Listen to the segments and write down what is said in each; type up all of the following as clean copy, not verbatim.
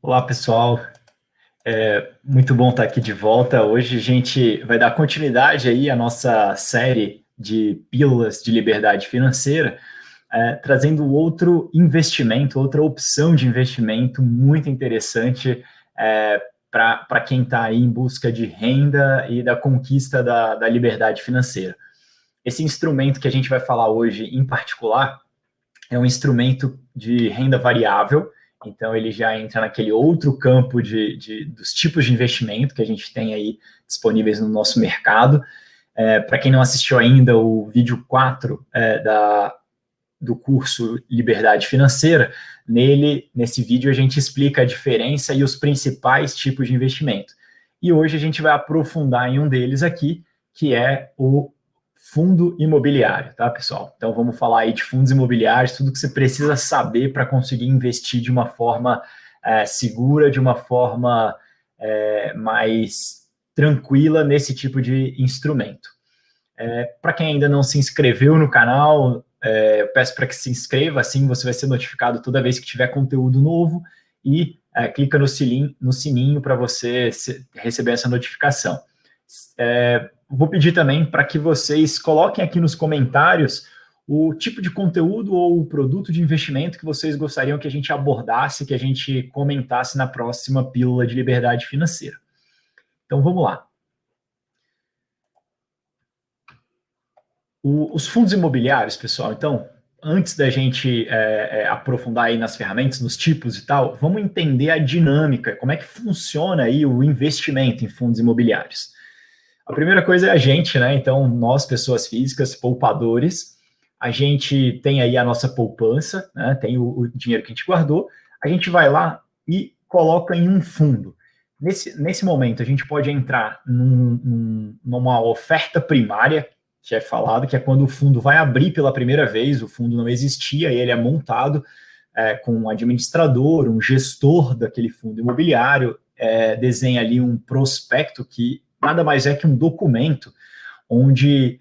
Olá, pessoal. Muito bom estar aqui de volta. Hoje a gente vai dar continuidade aí à nossa série de pílulas de liberdade financeira, trazendo outro investimento, outra opção de investimento muito interessante para quem está aí em busca de renda e da conquista da liberdade financeira. Esse instrumento que a gente vai falar hoje, em particular, é um instrumento de renda variável, então ele já entra naquele outro campo dos tipos de investimento que a gente tem aí disponíveis no nosso mercado. Para quem não assistiu ainda o vídeo 4 do curso Liberdade Financeira, nesse vídeo a gente explica a diferença e os principais tipos de investimento. E hoje a gente vai aprofundar em um deles aqui, que é o fundo imobiliário, tá, pessoal? Então vamos falar aí de fundos imobiliários, tudo que você precisa saber para conseguir investir de uma forma segura, de uma forma mais tranquila nesse tipo de instrumento. Para quem ainda não se inscreveu no canal, eu peço para que se inscreva, assim você vai ser notificado toda vez que tiver conteúdo novo e clica no sininho para você receber essa notificação. Vou pedir também para que vocês coloquem aqui nos comentários o tipo de conteúdo ou o produto de investimento que vocês gostariam que a gente abordasse, que a gente comentasse na próxima pílula de liberdade financeira. Então, vamos lá. Os fundos imobiliários, pessoal, então, antes da gente aprofundar aí nas ferramentas, nos tipos e tal, vamos entender a dinâmica, como é que funciona aí o investimento em fundos imobiliários. A primeira coisa é a gente, né? Então, nós, pessoas físicas, poupadores, a gente tem aí a nossa poupança, né? Tem o dinheiro que a gente guardou, a gente vai lá e coloca em um fundo. Nesse momento, a gente pode entrar numa oferta primária, que é falado, que é quando o fundo vai abrir pela primeira vez, o fundo não existia, e ele é montado com um administrador, um gestor daquele fundo imobiliário, desenha ali um prospecto que nada mais é que um documento onde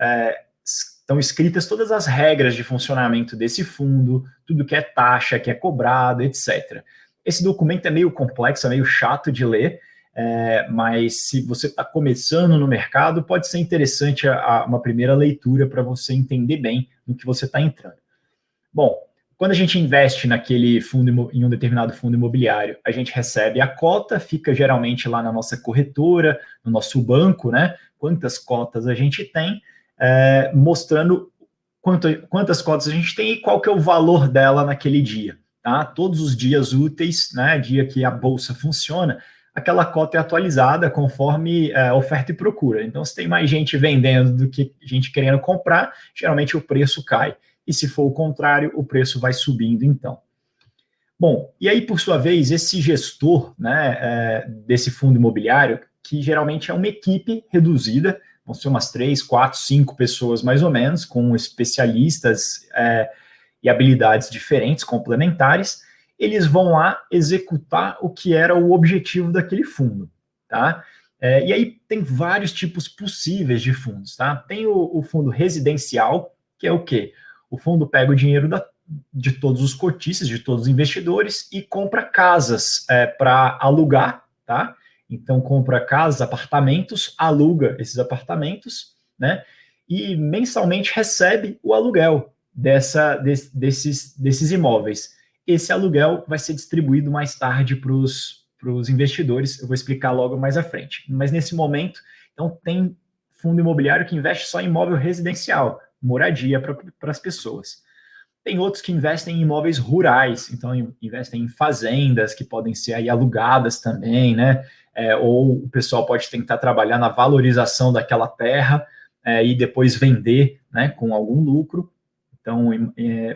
estão escritas todas as regras de funcionamento desse fundo, tudo que é taxa, que é cobrado, etc. Esse documento é meio complexo, é meio chato de ler, mas se você está começando no mercado, pode ser interessante uma primeira leitura para você entender bem no que você está entrando. Bom, quando a gente investe naquele fundo, em um determinado fundo imobiliário, a gente recebe a cota, fica geralmente lá na nossa corretora, no nosso banco, né? Quantas cotas a gente tem, mostrando quantas cotas a gente tem e qual que é o valor dela naquele dia. Tá? Todos os dias úteis, né? Dia que a bolsa funciona, aquela cota é atualizada conforme oferta e procura. Então, se tem mais gente vendendo do que gente querendo comprar, geralmente o preço cai. E se for o contrário, o preço vai subindo, então. Bom, e aí, por sua vez, esse gestor, né, desse fundo imobiliário, que geralmente é uma equipe reduzida, vão ser umas 3, 4, 5 pessoas mais ou menos, com especialistas e habilidades diferentes, complementares, eles vão lá executar o que era o objetivo daquele fundo, tá? E aí tem vários tipos possíveis de fundos, tá? Tem o fundo residencial, que é o quê? O fundo pega o dinheiro de todos os cotistas, de todos os investidores e compra casas para alugar, tá? Então compra casas, apartamentos, aluga esses apartamentos, né? E mensalmente recebe o aluguel desses imóveis. Esse aluguel vai ser distribuído mais tarde para os investidores, eu vou explicar logo mais à frente. Mas nesse momento, então tem fundo imobiliário que investe só em imóvel residencial, moradia para as pessoas. Tem outros que investem em imóveis rurais, então investem em fazendas que podem ser aí alugadas também, né? Ou o pessoal pode tentar trabalhar na valorização daquela terra e depois vender, né, com algum lucro. Então,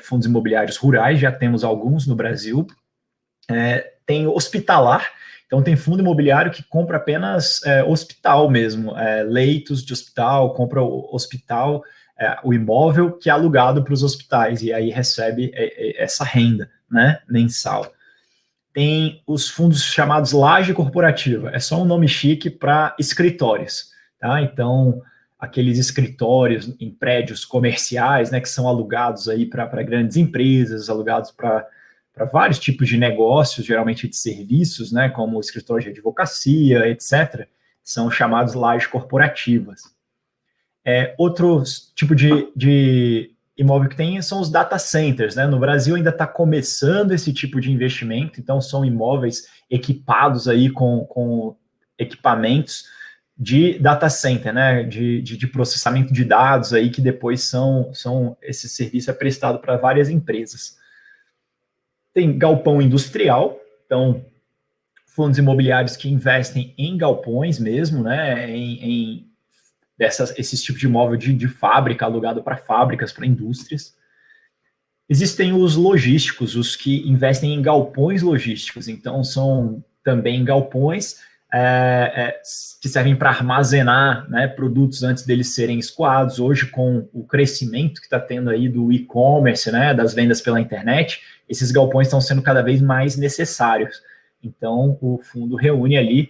fundos imobiliários rurais, já temos alguns no Brasil. Tem hospitalar, então tem fundo imobiliário que compra apenas hospital mesmo, leitos de hospital, compra o hospital, o imóvel que é alugado para os hospitais, e aí recebe essa renda, né, mensal. Tem os fundos chamados laje corporativa, é só um nome chique para escritórios, tá? Então, aqueles escritórios em prédios comerciais, né, que são alugados aí para grandes empresas, alugados para vários tipos de negócios, geralmente de serviços, né, como escritório de advocacia, etc., são chamados lajes corporativas. Outro tipo de imóvel que tem são os data centers, né? No Brasil ainda está começando esse tipo de investimento, então são imóveis equipados aí com equipamentos de data center, né? De processamento de dados aí que depois esse serviço é prestado para várias empresas. Tem galpão industrial, então fundos imobiliários que investem em galpões mesmo, né? Esses tipos de imóvel de fábrica, alugado para fábricas, para indústrias. Existem os logísticos, os que investem em galpões logísticos, então são também galpões que servem para armazenar, né, produtos antes deles serem escoados. Hoje, com o crescimento que está tendo aí do e-commerce, né, das vendas pela internet, esses galpões estão sendo cada vez mais necessários. Então, o fundo reúne ali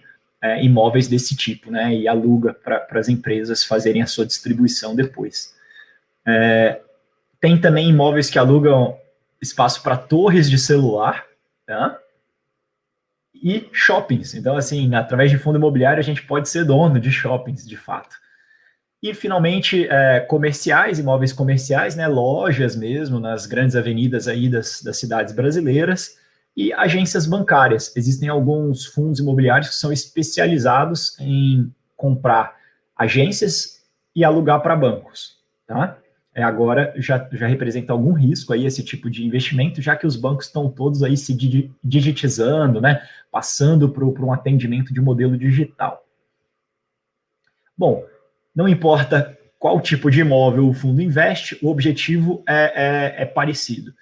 imóveis desse tipo, né, e aluga para as empresas fazerem a sua distribuição depois. Tem também imóveis que alugam espaço para torres de celular, tá? E shoppings. Então, assim, através de fundo imobiliário, a gente pode ser dono de shoppings, de fato. E, finalmente, comerciais, imóveis comerciais, né, lojas mesmo, nas grandes avenidas aí das cidades brasileiras, e agências bancárias. Existem alguns fundos imobiliários que são especializados em comprar agências e alugar para bancos, tá? Agora já representa algum risco aí esse tipo de investimento, já que os bancos estão todos aí se digitizando, né? Passando para um atendimento de modelo digital. Bom, não importa qual tipo de imóvel o fundo investe, o objetivo é parecido.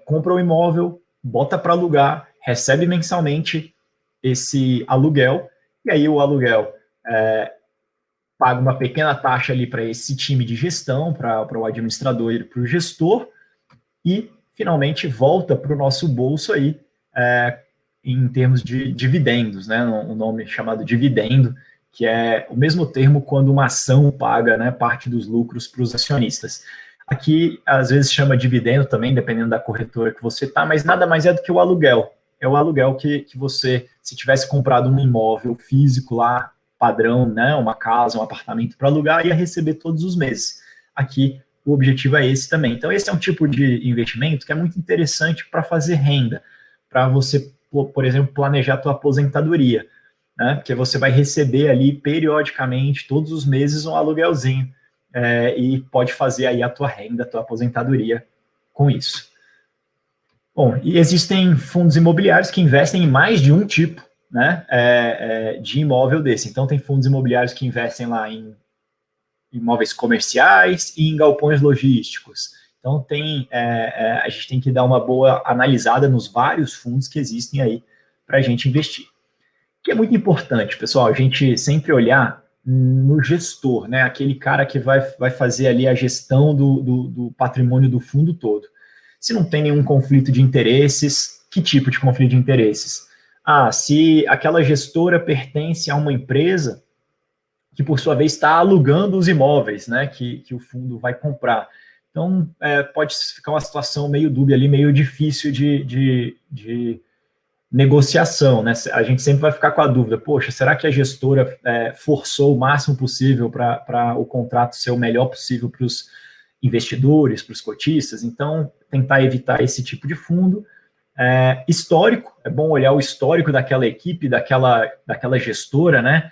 Compra um imóvel, bota para alugar, recebe mensalmente esse aluguel, e aí o aluguel paga uma pequena taxa ali para esse time de gestão, para o administrador e para o gestor, e finalmente volta para o nosso bolso aí em termos de dividendos, né? Um nome chamado dividendo, que é o mesmo termo quando uma ação paga, né, parte dos lucros para os acionistas. Aqui, às vezes, chama dividendo também, dependendo da corretora que você está, mas nada mais é do que o aluguel. É o aluguel que você, se tivesse comprado um imóvel físico lá, padrão, né, uma casa, um apartamento para alugar, ia receber todos os meses. Aqui, o objetivo é esse também. Então, esse é um tipo de investimento que é muito interessante para fazer renda, para você, por exemplo, planejar a tua aposentadoria, né, porque você vai receber ali, periodicamente, todos os meses, um aluguelzinho, e pode fazer aí a tua renda, a tua aposentadoria com isso. Bom, e existem fundos imobiliários que investem em mais de um tipo, né, de imóvel desse. Então, tem fundos imobiliários que investem lá em imóveis comerciais e em galpões logísticos. Então, a gente tem que dar uma boa analisada nos vários fundos que existem aí para a gente investir. O que é muito importante, pessoal, a gente sempre olhar no gestor, né, aquele cara que vai fazer ali a gestão do patrimônio do fundo todo. Se não tem nenhum conflito de interesses, que tipo de conflito de interesses? Se aquela gestora pertence a uma empresa que, por sua vez, está alugando os imóveis, né, que o fundo vai comprar. Então, pode ficar uma situação meio dúbia ali, meio difícil de negociação, né? A gente sempre vai ficar com a dúvida, poxa, será que a gestora forçou o máximo possível para o contrato ser o melhor possível para os investidores, para os cotistas? Então, tentar evitar esse tipo de fundo. Histórico, é bom olhar o histórico daquela equipe, daquela gestora, né?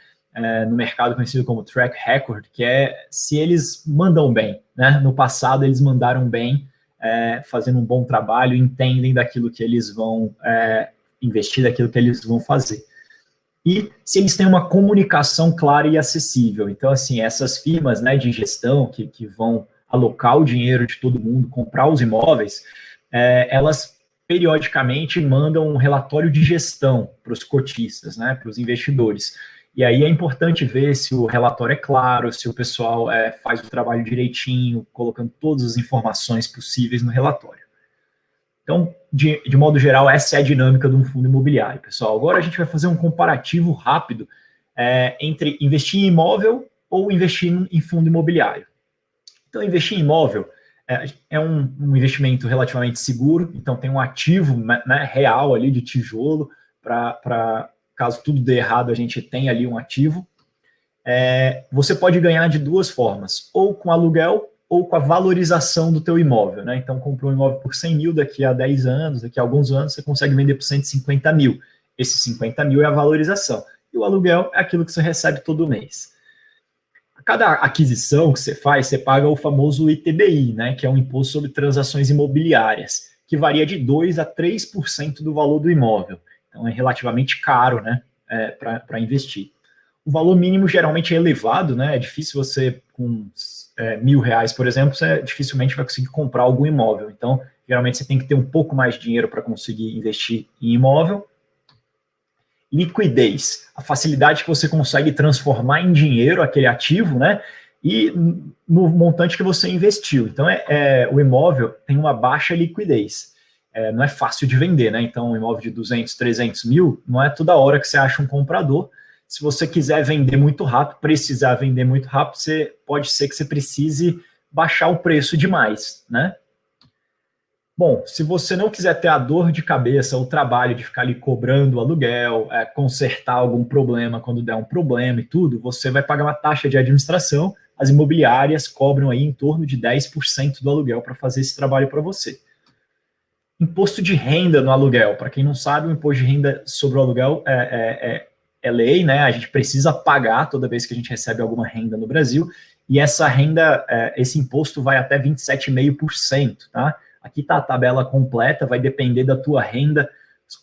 No mercado conhecido como track record, que é se eles mandam bem, né? No passado eles mandaram bem, fazendo um bom trabalho, entendem daquilo que eles vão investir, daquilo que eles vão fazer. E se eles têm uma comunicação clara e acessível. Então, assim, essas firmas, né, de gestão que vão alocar o dinheiro de todo mundo, comprar os imóveis, elas periodicamente mandam um relatório de gestão para os cotistas, né, para os investidores. E aí é importante ver se o relatório é claro, se o pessoal faz o trabalho direitinho, colocando todas as informações possíveis no relatório. Então, de modo geral, essa é a dinâmica de um fundo imobiliário, pessoal. Agora a gente vai fazer um comparativo rápido entre investir em imóvel ou investir em fundo imobiliário. Então, investir em imóvel é um investimento relativamente seguro, então tem um ativo, né, real ali de tijolo, para caso tudo dê errado, a gente tem ali um ativo. Você pode ganhar de duas formas, ou com aluguel, ou com a valorização do teu imóvel, né? Então, comprou um imóvel por 100 mil, daqui a 10 anos, daqui a alguns anos, você consegue vender por 150 mil. Esses 50 mil é a valorização. E o aluguel é aquilo que você recebe todo mês. A cada aquisição que você faz, você paga o famoso ITBI, né? Que é um imposto sobre transações imobiliárias, que varia de 2% a 3% do valor do imóvel. Então, é relativamente caro, né? Para investir. O valor mínimo geralmente é elevado, né? É difícil você, com R$ 1.000, por exemplo, você dificilmente vai conseguir comprar algum imóvel. Então, geralmente você tem que ter um pouco mais de dinheiro para conseguir investir em imóvel. Liquidez, a facilidade que você consegue transformar em dinheiro aquele ativo, né? E no montante que você investiu. Então, o imóvel tem uma baixa liquidez. Não é fácil de vender, né? Então, um imóvel de 200, 300 mil, não é toda hora que você acha um comprador. Se você quiser vender muito rápido, precisar vender muito rápido, pode ser que você precise baixar o preço demais, né? Bom, se você não quiser ter a dor de cabeça, o trabalho de ficar ali cobrando o aluguel, consertar algum problema quando der um problema e tudo, você vai pagar uma taxa de administração. As imobiliárias cobram aí em torno de 10% do aluguel para fazer esse trabalho para você. Imposto de renda no aluguel. Para quem não sabe, o imposto de renda sobre o aluguel é lei, né? A gente precisa pagar toda vez que a gente recebe alguma renda no Brasil, e essa renda, esse imposto vai até 27,5%, tá? Aqui está a tabela completa, vai depender da tua renda,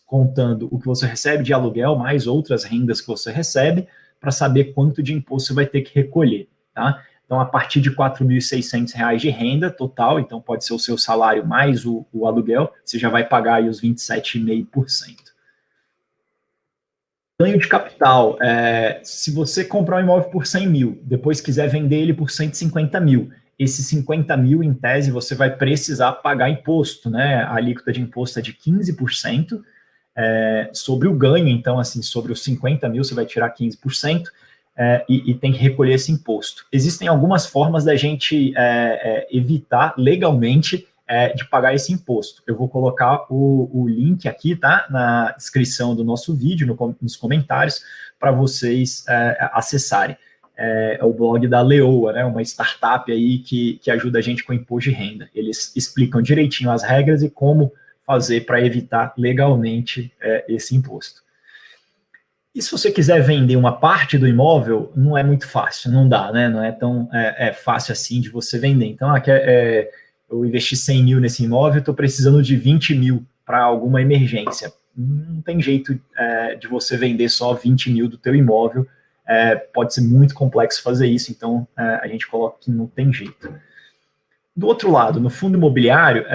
contando o que você recebe de aluguel, mais outras rendas que você recebe, para saber quanto de imposto você vai ter que recolher, tá? Então, a partir de R$ 4.600 de renda total, então pode ser o seu salário mais o aluguel, você já vai pagar aí os 27,5%. Ganho de capital, se você comprar um imóvel por 100 mil, depois quiser vender ele por 150 mil, esses 50 mil, em tese, você vai precisar pagar imposto, né? A alíquota de imposto é de 15%, sobre o ganho, então, assim, sobre os 50 mil, você vai tirar 15%, e tem que recolher esse imposto. Existem algumas formas da gente evitar legalmente de pagar esse imposto. Eu vou colocar o link aqui, tá? Na descrição do nosso vídeo, nos comentários, para vocês acessarem. É o blog da Leoa, né? Uma startup aí que ajuda a gente com imposto de renda. Eles explicam direitinho as regras e como fazer para evitar legalmente esse imposto. E se você quiser vender uma parte do imóvel, não é muito fácil, não dá, né? Não é tão fácil assim de você vender. Então, eu investi 100 mil nesse imóvel, estou precisando de 20 mil para alguma emergência. Não tem jeito de você vender só 20 mil do teu imóvel. Pode ser muito complexo fazer isso, então a gente coloca que não tem jeito. Do outro lado, no fundo imobiliário,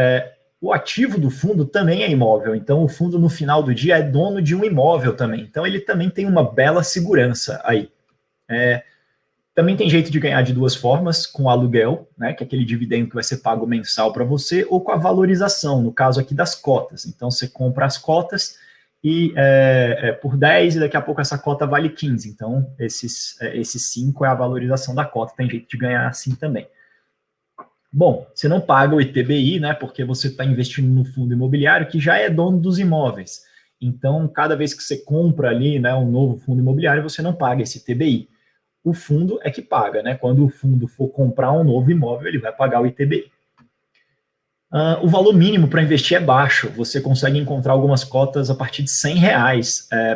o ativo do fundo também é imóvel, então o fundo no final do dia é dono de um imóvel também, então ele também tem uma bela segurança aí. Também tem jeito de ganhar de duas formas, com o aluguel, né, que é aquele dividendo que vai ser pago mensal para você, ou com a valorização, no caso aqui das cotas. Então você compra as cotas e por 10 e daqui a pouco essa cota vale 15. Então esses 5 é a valorização da cota, tem jeito de ganhar assim também. Bom, você não paga o ITBI, né, porque você está investindo no fundo imobiliário que já é dono dos imóveis. Então, cada vez que você compra ali, né, um novo fundo imobiliário, você não paga esse ITBI. O fundo é que paga, né? Quando o fundo for comprar um novo imóvel, ele vai pagar o ITBI. O valor mínimo para investir é baixo. Você consegue encontrar algumas cotas a partir de R$ 100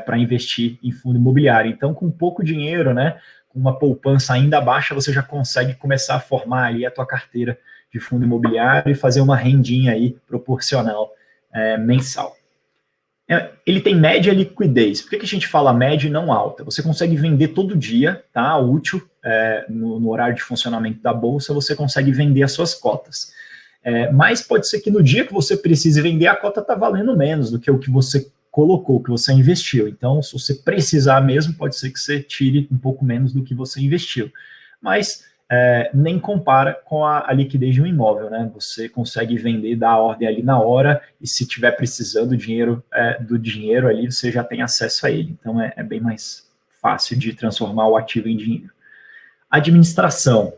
para investir em fundo imobiliário. Então, com pouco dinheiro, né, com uma poupança ainda baixa, você já consegue começar a formar ali a tua carteira de fundo imobiliário e fazer uma rendinha aí proporcional mensal. Ele tem média liquidez. Por que a gente fala média e não alta? Você consegue vender todo dia, tá? Útil, no horário de funcionamento da bolsa, você consegue vender as suas cotas. Mas pode ser que no dia que você precise vender, a cota está valendo menos do que o que você colocou, que você investiu. Então, se você precisar mesmo, pode ser que você tire um pouco menos do que você investiu. Mas nem compara com a liquidez de um imóvel, né? Você consegue vender, dar a ordem ali na hora, e se tiver precisando do dinheiro ali, você já tem acesso a ele. Então, é bem mais fácil de transformar o ativo em dinheiro. Administração.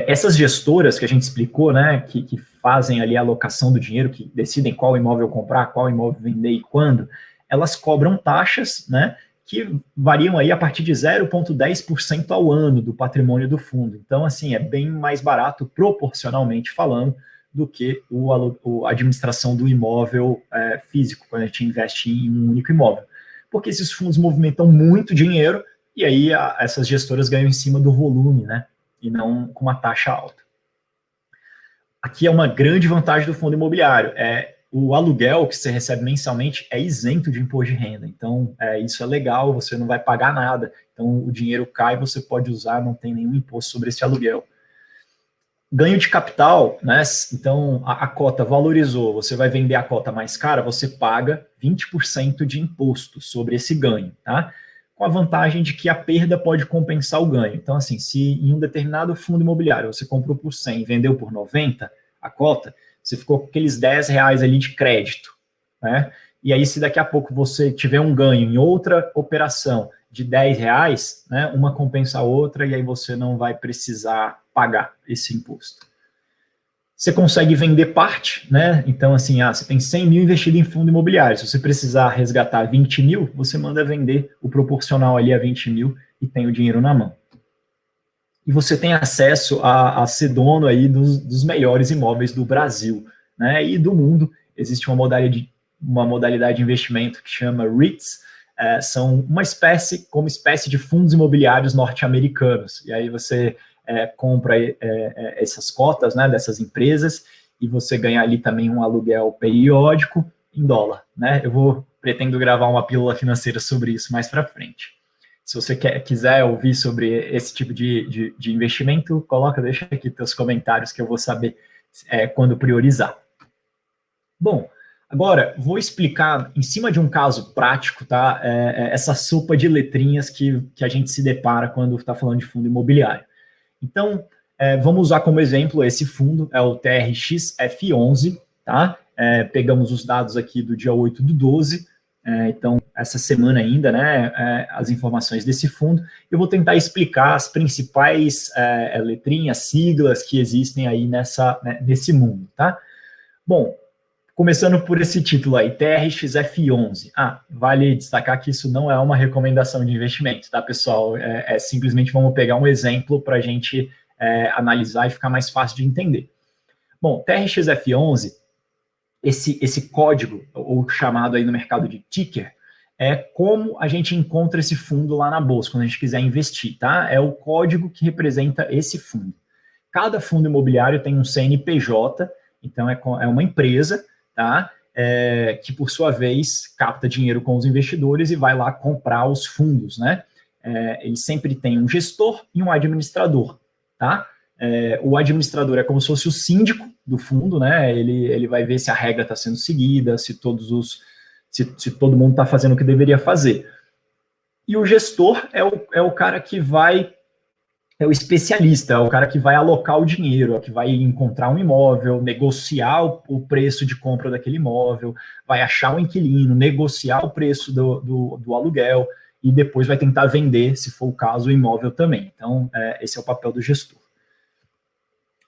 Essas gestoras que a gente explicou, né, que fazem ali a alocação do dinheiro, que decidem qual imóvel comprar, qual imóvel vender e quando, elas cobram taxas, né, que variam aí a partir de 0,10% ao ano do patrimônio do fundo. Então, assim, é bem mais barato, proporcionalmente falando, do que a administração do imóvel físico, quando a gente investe em um único imóvel. Porque esses fundos movimentam muito dinheiro e aí essas gestoras ganham em cima do volume, né? E não com uma taxa alta. Aqui é uma grande vantagem do fundo imobiliário. O aluguel que você recebe mensalmente é isento de imposto de renda. Então, isso é legal, você não vai pagar nada. Então, o dinheiro cai, você pode usar, não tem nenhum imposto sobre esse aluguel. Ganho de capital, né? Então, a cota valorizou, você vai vender a cota mais cara, você paga 20% de imposto sobre esse ganho, tá? Com a vantagem de que a perda pode compensar o ganho. Então, assim, se em um determinado fundo imobiliário você comprou por 100 e vendeu por 90 a cota, você ficou com aqueles 10 reais ali de crédito, né? E aí, se daqui a pouco você tiver um ganho em outra operação de 10 reais, né, uma compensa a outra e aí você não vai precisar pagar esse imposto. Você consegue vender parte, né? Então, assim, você tem 100 mil investido em fundo imobiliário. Se você precisar resgatar 20 mil, você manda vender o proporcional ali a 20 mil e tem o dinheiro na mão. E você tem acesso a ser dono aí dos melhores imóveis do Brasil, né? E do mundo. Existe uma modalidade de investimento que chama REITs, são uma espécie de fundos imobiliários norte-americanos. E aí você compra essas cotas, né, dessas empresas e você ganha ali também um aluguel periódico em dólar, né? Pretendo gravar uma pílula financeira sobre isso mais para frente. Se você quiser ouvir sobre esse tipo de investimento, deixa aqui teus comentários que eu vou saber quando priorizar. Bom, agora vou explicar em cima de um caso prático, tá? Essa sopa de letrinhas que a gente se depara quando está falando de fundo imobiliário. Então, vamos usar como exemplo esse fundo, é o TRX-F11, tá? Pegamos os dados aqui do dia 8/12, então, essa semana ainda, né, as informações desse fundo. Eu vou tentar explicar as principais letrinhas, siglas que existem aí nesse mundo, tá? Bom, começando por esse título aí, TRX-F11. Vale destacar que isso não é uma recomendação de investimento, tá, pessoal? Simplesmente vamos pegar um exemplo para a gente analisar e ficar mais fácil de entender. Bom, TRX-F11, esse código, ou chamado aí no mercado de ticker, é como a gente encontra esse fundo lá na bolsa, quando a gente quiser investir, tá? É o código que representa esse fundo. Cada fundo imobiliário tem um CNPJ, então é uma empresa, tá? Que por sua vez capta dinheiro com os investidores e vai lá comprar os fundos, né? Ele sempre tem um gestor e um administrador, tá? O administrador é como se fosse o síndico do fundo, né? Ele vai ver se a regra está sendo seguida, se todo mundo está fazendo o que deveria fazer. E o gestor é o cara que é o especialista, é o cara que vai alocar o dinheiro, é o que vai encontrar um imóvel, negociar o preço de compra daquele imóvel, vai achar um inquilino, negociar o preço do aluguel e depois vai tentar vender, se for o caso, o imóvel também. Então, esse é o papel do gestor.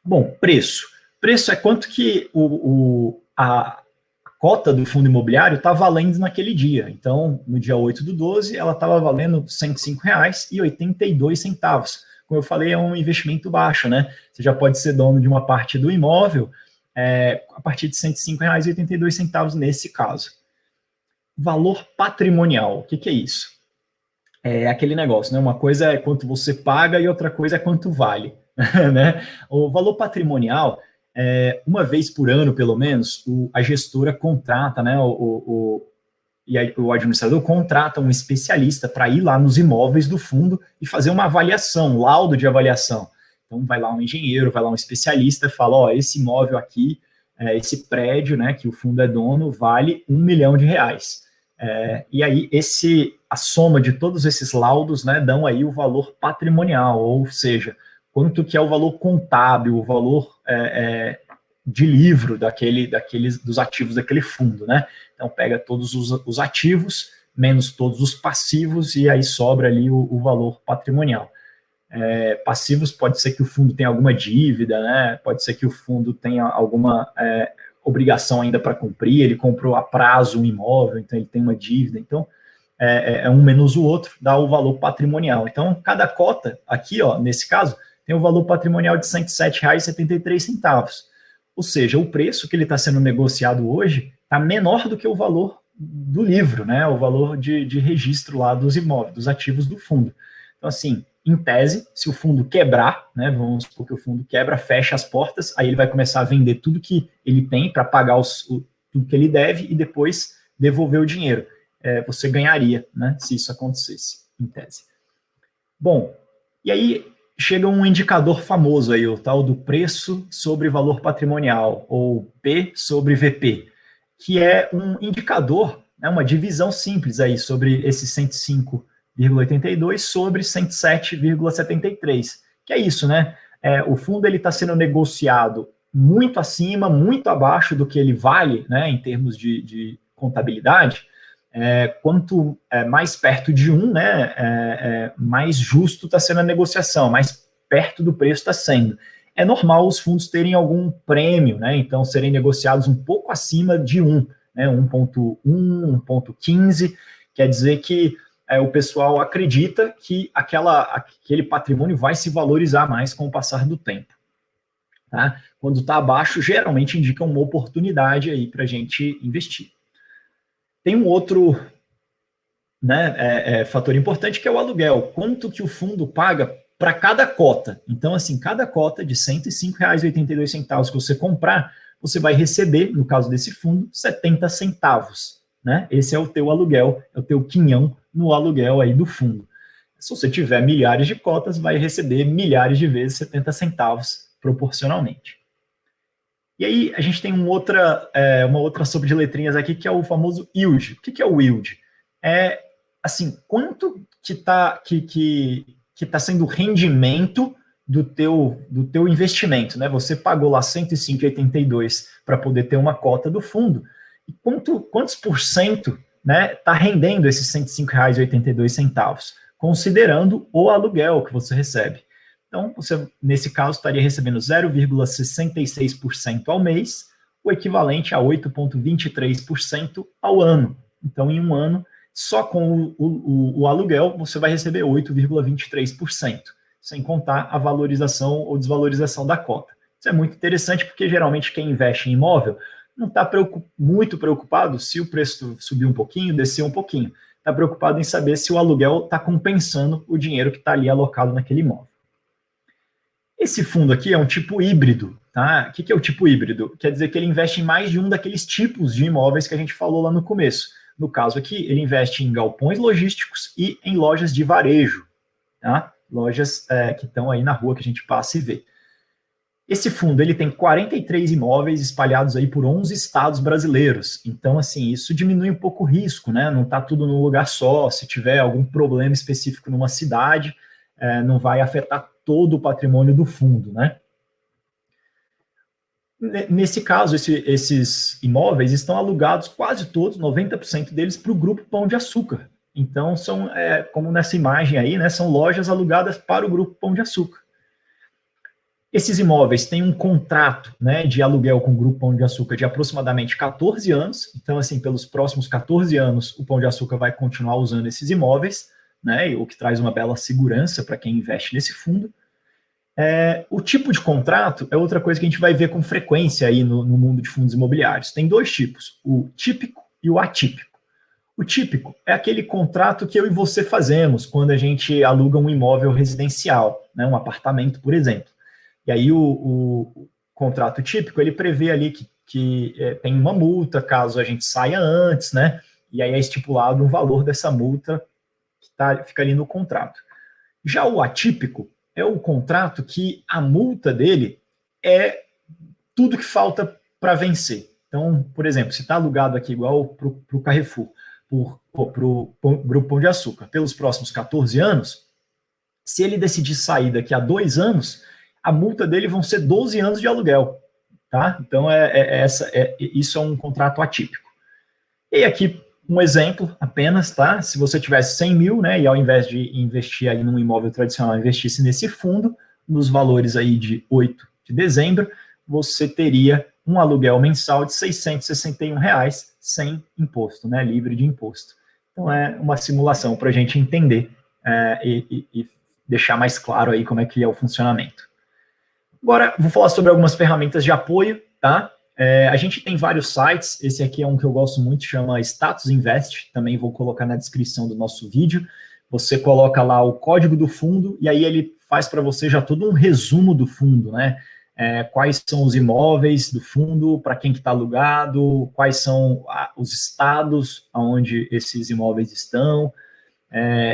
Bom, preço. Preço é quanto que a cota do fundo imobiliário está valendo naquele dia. Então, no dia 8/12, ela estava valendo R$ 105,82. Como eu falei, é um investimento baixo, né? Você já pode ser dono de uma parte do imóvel a partir de R$ 105,82 nesse caso. Valor patrimonial, o que é isso? É aquele negócio, né? Uma coisa é quanto você paga e outra coisa é quanto vale, né? O valor patrimonial, uma vez por ano, pelo menos, a gestora contrata, né? O administrador contrata um especialista para ir lá nos imóveis do fundo e fazer uma avaliação, um laudo de avaliação. Então, vai lá um engenheiro, vai lá um especialista e fala, esse imóvel aqui, esse prédio, né, que o fundo é dono, vale R$ 1 milhão. E aí, a soma de todos esses laudos, né, dão aí o valor patrimonial, ou seja, quanto que é o valor contábil, o valor de livro dos ativos daquele fundo, né? Então, pega todos os ativos, menos todos os passivos, e aí sobra ali o valor patrimonial. Passivos pode ser que o fundo tenha alguma dívida, né? Pode ser que o fundo tenha alguma obrigação ainda para cumprir, ele comprou a prazo um imóvel, então ele tem uma dívida. Então, um menos o outro, dá o valor patrimonial. Então, cada cota, aqui, ó, nesse caso, tem o valor patrimonial de R$ 107,73. Ou seja, o preço que ele está sendo negociado hoje está menor do que o valor do livro, né? O valor de registro lá dos imóveis, dos ativos do fundo. Então, assim, em tese, se o fundo quebrar, né? Vamos supor que o fundo quebra, fecha as portas, aí ele vai começar a vender tudo que ele tem para pagar tudo que ele deve e depois devolver o dinheiro. Você ganharia, né, se isso acontecesse, em tese. Bom, e aí chega um indicador famoso aí, o tal do preço sobre valor patrimonial, ou P sobre VP, que é um indicador, né, uma divisão simples aí sobre esse 105,82 sobre 107,73, que é isso, né? O fundo ele está sendo negociado muito acima, muito abaixo do que ele vale, né, em termos de contabilidade. Quanto mais perto de né, mais justo está sendo a negociação, mais perto do preço está sendo. É normal os fundos terem algum prêmio, né, então serem negociados um pouco acima de 1, né, 1,1, 1,15, quer dizer que o pessoal acredita que aquele patrimônio vai se valorizar mais com o passar do tempo. Tá? Quando está abaixo, geralmente indica uma oportunidade aí para a gente investir. Tem um outro, né, fator importante, que é o aluguel. Quanto que o fundo paga para cada cota? Então, assim, cada cota de R$ 105,82 que você comprar, você vai receber, no caso desse fundo, 70 centavos. Né? Esse é o teu aluguel, é o teu quinhão no aluguel aí do fundo. Se você tiver milhares de cotas, vai receber milhares de vezes 70 centavos proporcionalmente. E aí a gente tem uma outra sopa de letrinhas aqui, que é o famoso yield. O que é o yield? Assim, quanto que tá sendo o rendimento do teu investimento, né? Você pagou lá 105,82 para poder ter uma cota do fundo. E quantos por cento, né, tá rendendo esses R$ 105,82, considerando o aluguel que você recebe? Então, você, nesse caso, estaria recebendo 0,66% ao mês, o equivalente a 8,23% ao ano. Então, em um ano, só com o aluguel, você vai receber 8,23%, sem contar a valorização ou desvalorização da cota. Isso é muito interessante, porque geralmente quem investe em imóvel não está muito preocupado se o preço subir um pouquinho, descer um pouquinho. Está preocupado em saber se o aluguel está compensando o dinheiro que está ali alocado naquele imóvel. Esse fundo aqui é um tipo híbrido, tá? O que é o tipo híbrido? Quer dizer que ele investe em mais de um daqueles tipos de imóveis que a gente falou lá no começo. No caso aqui, ele investe em galpões logísticos e em lojas de varejo, tá? Lojas que estão aí na rua que a gente passa e vê. Esse fundo ele tem 43 imóveis espalhados aí por 11 estados brasileiros. Então, assim, isso diminui um pouco o risco, né? Não está tudo num lugar só. Se tiver algum problema específico numa cidade, não vai afetar todo o patrimônio do fundo, né? Nesse caso, esses imóveis estão alugados quase todos, 90% deles, para o Grupo Pão de Açúcar. Então, são, como nessa imagem aí, né, são lojas alugadas para o Grupo Pão de Açúcar. Esses imóveis têm um contrato, né, de aluguel com o Grupo Pão de Açúcar de aproximadamente 14 anos. Então, assim, pelos próximos 14 anos, o Pão de Açúcar vai continuar usando esses imóveis, né, o que traz uma bela segurança para quem investe nesse fundo. O tipo de contrato é outra coisa que a gente vai ver com frequência aí no mundo de fundos imobiliários. Tem dois tipos, o típico e o atípico. O típico é aquele contrato que eu e você fazemos quando a gente aluga um imóvel residencial, né, um apartamento, por exemplo. E aí o contrato típico, ele prevê ali que tem uma multa caso a gente saia antes, né? E aí é estipulado o valor dessa multa que fica ali no contrato. Já o atípico é o contrato que a multa dele é tudo que falta para vencer. Então, por exemplo, se está alugado aqui igual para o Carrefour, para o Grupo Pão de Açúcar, pelos próximos 14 anos, se ele decidir sair daqui a 2 anos, a multa dele vão ser 12 anos de aluguel. Tá? Então, isso é um contrato atípico. E aqui, um exemplo apenas, tá? Se você tivesse 100 mil, né, e ao invés de investir aí num imóvel tradicional, investisse nesse fundo, nos valores aí de 8 de dezembro, você teria um aluguel mensal de R$ 661 sem imposto, né, livre de imposto. Então é uma simulação para a gente entender e deixar mais claro aí como é que é o funcionamento. Agora, vou falar sobre algumas ferramentas de apoio, tá? A gente tem vários sites, esse aqui é um que eu gosto muito, chama Status Invest, também vou colocar na descrição do nosso vídeo. Você coloca lá o código do fundo e aí ele faz para você já todo um resumo do fundo, né? Quais são os imóveis do fundo, para quem que está alugado, quais são os estados onde esses imóveis estão.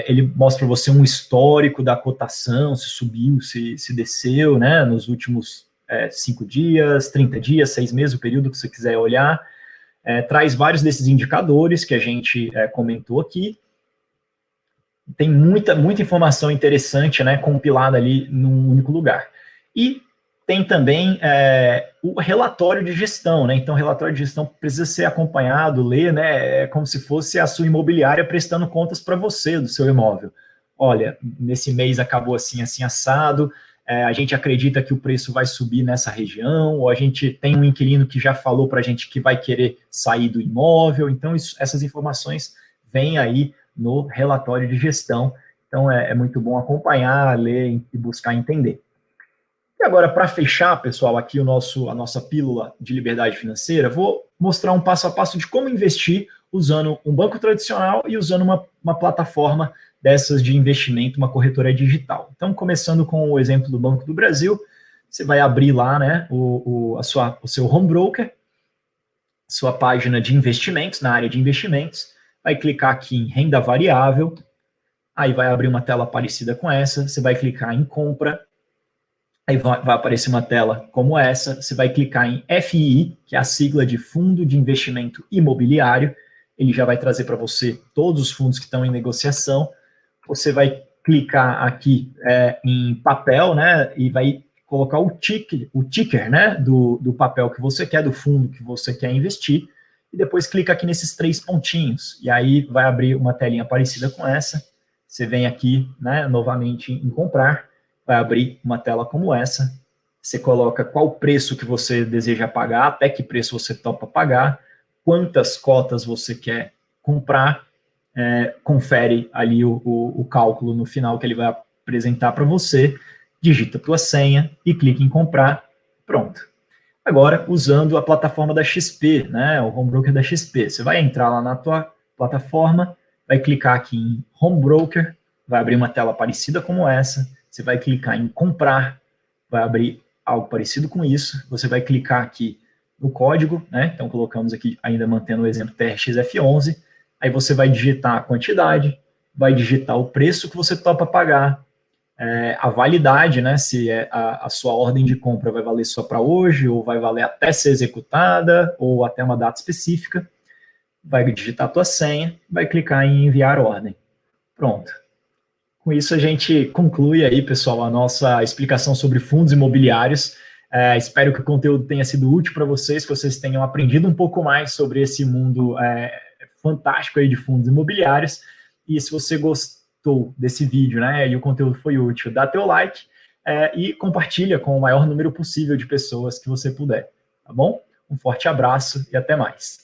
Ele mostra para você um histórico da cotação, se subiu, se desceu, né, nos últimos 5 dias, 30 dias, 6 meses, o período que você quiser olhar. Traz vários desses indicadores que a gente comentou aqui. Tem muita informação interessante, né, compilada ali num único lugar. E tem também o relatório de gestão, né? Então, o relatório de gestão precisa ser acompanhado, ler, né? É como se fosse a sua imobiliária prestando contas para você do seu imóvel. Olha, nesse mês acabou assim, assim, assado. A gente acredita que o preço vai subir nessa região, ou a gente tem um inquilino que já falou para a gente que vai querer sair do imóvel. Então, essas informações vêm aí no relatório de gestão. Então, é muito bom acompanhar, ler e buscar entender. E agora, para fechar, pessoal, aqui a nossa pílula de liberdade financeira, vou mostrar um passo a passo de como investir usando um banco tradicional e usando uma plataforma dessas de investimento, uma corretora digital. Então, começando com o exemplo do Banco do Brasil, você vai abrir lá, né, o seu home broker, sua página de investimentos, na área de investimentos, vai clicar aqui em renda variável, aí vai abrir uma tela parecida com essa, você vai clicar em compra, aí vai aparecer uma tela como essa, você vai clicar em FII, que é a sigla de Fundo de Investimento Imobiliário, ele já vai trazer para você todos os fundos que estão em negociação, você vai clicar aqui em papel, né, e vai colocar o ticker, né, do papel que você quer, do fundo que você quer investir, e depois clica aqui nesses 3 pontinhos, e aí vai abrir uma telinha parecida com essa, você vem aqui, né, novamente em comprar, vai abrir uma tela como essa, você coloca qual preço que você deseja pagar, até que preço você topa pagar, quantas cotas você quer comprar, confere ali o cálculo no final que ele vai apresentar para você, digita a tua senha e clica em comprar, pronto. Agora, usando a plataforma da XP, né, o home broker da XP, você vai entrar lá na tua plataforma, vai clicar aqui em Home Broker, vai abrir uma tela parecida como essa, você vai clicar em comprar, vai abrir algo parecido com isso, você vai clicar aqui no código, né, então colocamos aqui, ainda mantendo o exemplo TRXF11, aí você vai digitar a quantidade, vai digitar o preço que você topa pagar, a validade, né, se a sua ordem de compra vai valer só para hoje, ou vai valer até ser executada, ou até uma data específica, vai digitar a tua senha, vai clicar em enviar ordem. Pronto. Com isso, a gente conclui aí, pessoal, a nossa explicação sobre fundos imobiliários. Espero que o conteúdo tenha sido útil para vocês, que vocês tenham aprendido um pouco mais sobre esse mundo fantástico aí de fundos imobiliários. E se você gostou desse vídeo, né, e o conteúdo foi útil, dá teu like e compartilha com o maior número possível de pessoas que você puder, tá bom? Um forte abraço e até mais.